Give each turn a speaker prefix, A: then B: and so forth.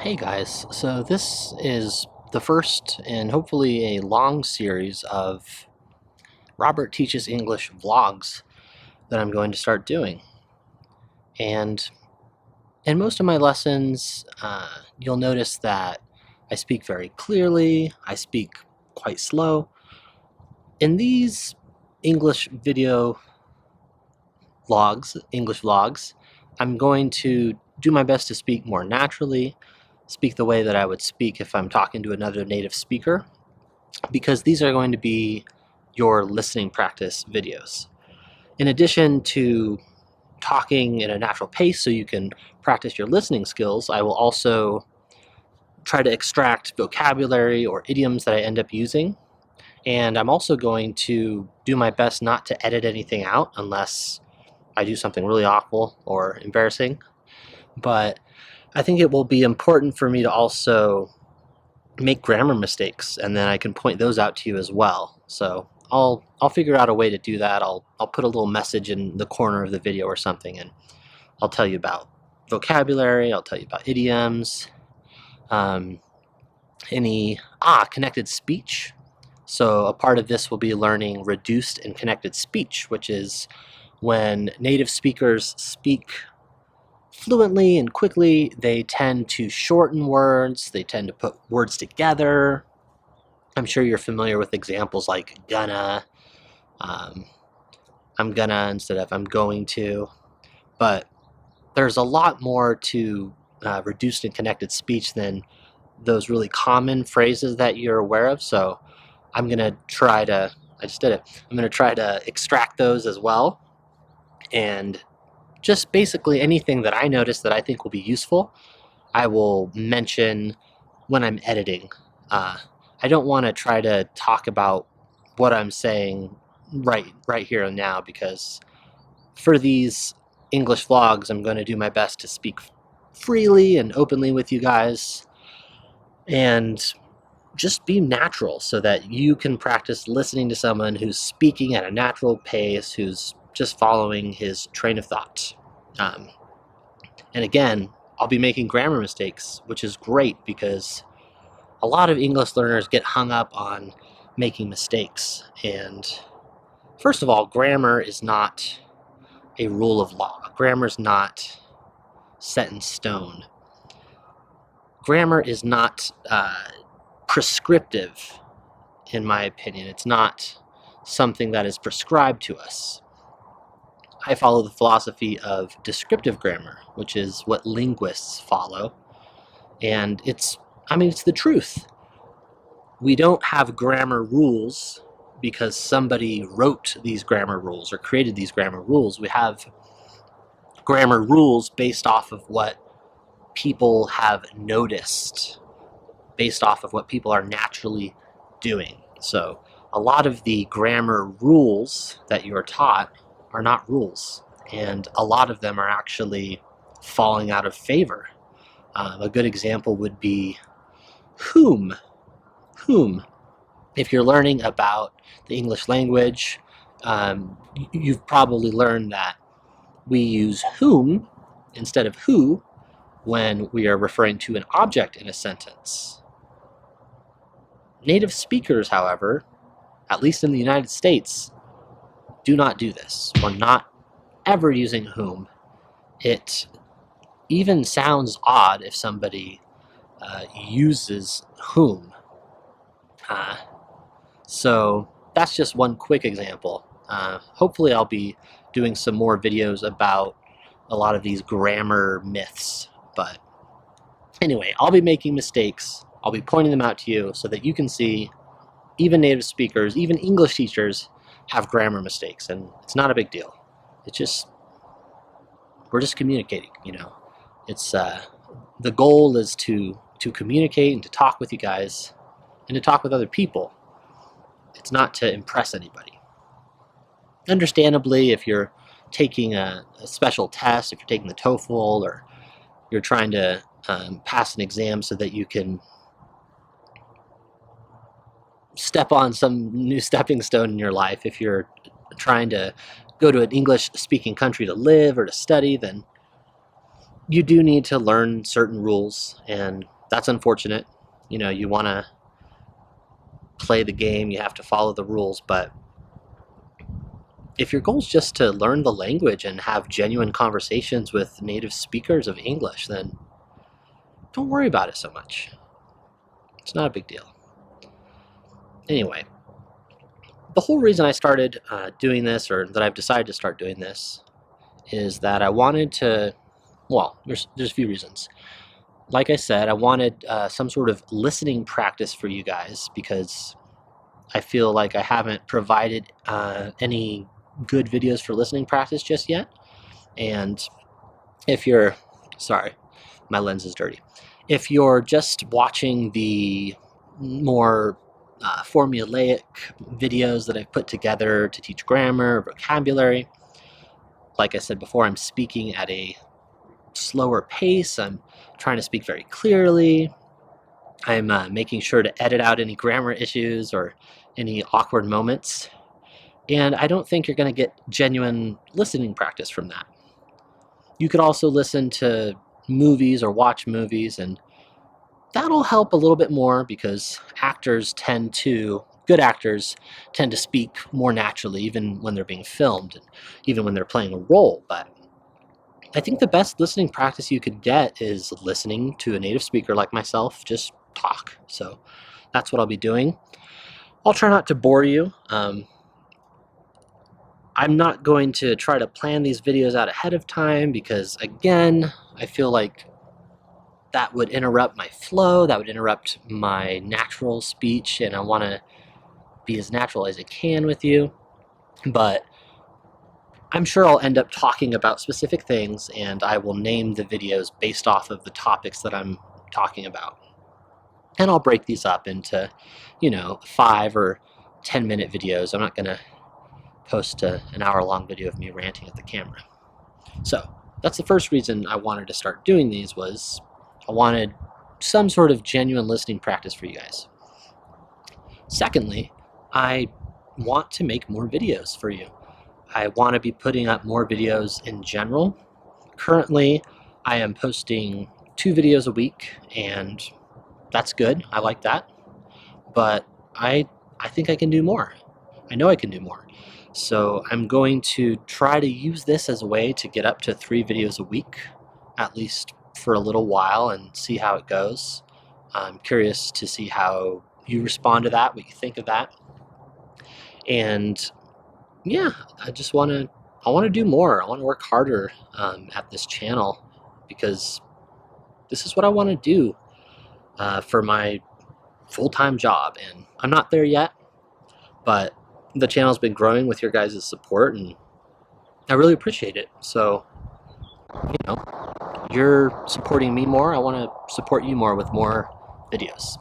A: Hey guys, so this is the first and hopefully a long series of Robert Teaches English vlogs that I'm going to start doing. And in most of my lessons, you'll notice that I speak very clearly, I speak quite slow. In these English vlogs, I'm going to do my best to speak more naturally, speak the way that I would speak if I'm talking to another native speaker, because these are going to be your listening practice videos. In addition to talking in a natural pace so you can practice your listening skills, I will also try to extract vocabulary or idioms that I end up using. And I'm also going to do my best not to edit anything out unless I do something really awful or embarrassing. But I think it will be important for me to also make grammar mistakes, and then I can point those out to you as well. So I'll figure out a way to do that. I'll put a little message in the corner of the video or something, and I'll tell you about vocabulary. I'll tell you about idioms, any connected speech. So a part of this will be learning reduced and connected speech, which is when native speakers speak fluently and quickly, they tend to shorten words, they tend to put words together. I'm sure you're familiar with examples like gonna, um, I'm gonna instead of I'm going to, but there's a lot more to reduced and connected speech than those really common phrases that you're aware of. So I'm gonna try to, I just did it, I'm gonna try to extract those as well, and just basically anything that I notice that I think will be useful, I will mention when I'm editing. I don't want to try to talk about what I'm saying right here and now, because for these English vlogs, I'm going to do my best to speak freely and openly with you guys and just be natural so that you can practice listening to someone who's speaking at a natural pace, who's just following his train of thought. And again, I'll be making grammar mistakes, which is great because a lot of English learners get hung up on making mistakes. And first of all, grammar is not a rule of law. Grammar is not set in stone. Grammar is not prescriptive, in my opinion. It's not something that is prescribed to us. I follow the philosophy of descriptive grammar, which is what linguists follow. And it's the truth. We don't have grammar rules because somebody wrote these grammar rules or created these grammar rules. We have grammar rules based off of what people have noticed, based off of what people are naturally doing. So a lot of the grammar rules that you're taught are not rules, and a lot of them are actually falling out of favor. A good example would be whom. Whom. If you're learning about the English language, you've probably learned that we use whom instead of who when we are referring to an object in a sentence. Native speakers, however, at least in the United States, do not do this. We're not ever using whom. It even sounds odd if somebody uses whom. So that's just one quick example. Hopefully I'll be doing some more videos about a lot of these grammar myths. But anyway, I'll be making mistakes. I'll be pointing them out to you so that you can see even native speakers, even English teachers have grammar mistakes, and it's not a big deal. It's just, we're just communicating, you know. It's the goal is to communicate and to talk with you guys and to talk with other people. It's not to impress anybody. Understandably, if you're taking a special test, if you're taking the TOEFL, or you're trying to pass an exam so that you can step on some new stepping stone in your life, if you're trying to go to an English-speaking country to live or to study, then you do need to learn certain rules, and that's unfortunate. You know, you want to play the game, you have to follow the rules, but if your goal is just to learn the language and have genuine conversations with native speakers of English, then don't worry about it so much. It's not a big deal. Anyway, the whole reason I started doing this, or that I've decided to start doing this, is that I wanted to, well, there's a few reasons. Like I said, I wanted some sort of listening practice for you guys because I feel like I haven't provided any good videos for listening practice just yet. And if you're, sorry, my lens is dirty. If you're just watching the more formulaic videos that I've put together to teach grammar, vocabulary, like I said before, I'm speaking at a slower pace. I'm trying to speak very clearly. I'm making sure to edit out any grammar issues or any awkward moments. And I don't think you're going to get genuine listening practice from that. You could also listen to movies or watch movies, and that'll help a little bit more because good actors tend to speak more naturally even when they're being filmed and even when they're playing a role. But I think the best listening practice you could get is listening to a native speaker like myself just talk. So that's what I'll be doing. I'll try not to bore you. I'm not going to try to plan these videos out ahead of time because, again, I feel like that would interrupt my flow, that would interrupt my natural speech, and I want to be as natural as I can with you. But I'm sure I'll end up talking about specific things, and I will name the videos based off of the topics that I'm talking about. And I'll break these up into, 5 or 10-minute videos. I'm not going to post an hour-long video of me ranting at the camera. So that's the first reason I wanted to start doing these, was I wanted some sort of genuine listening practice for you guys. Secondly, I want to make more videos for you. I want to be putting up more videos in general. Currently, I am posting 2 videos a week, and that's good. I like that. But I think I can do more. I know I can do more. So I'm going to try to use this as a way to get up to 3 videos a week, at least for a little while, and see how it goes. I'm curious to see how you respond to that, what you think of that. And yeah, I want to do more. I want to work harder at this channel because this is what I want to do for my full-time job. And I'm not there yet, but the channel's been growing with your guys' support, and I really appreciate it. So, you're supporting me more. I want to support you more with more videos.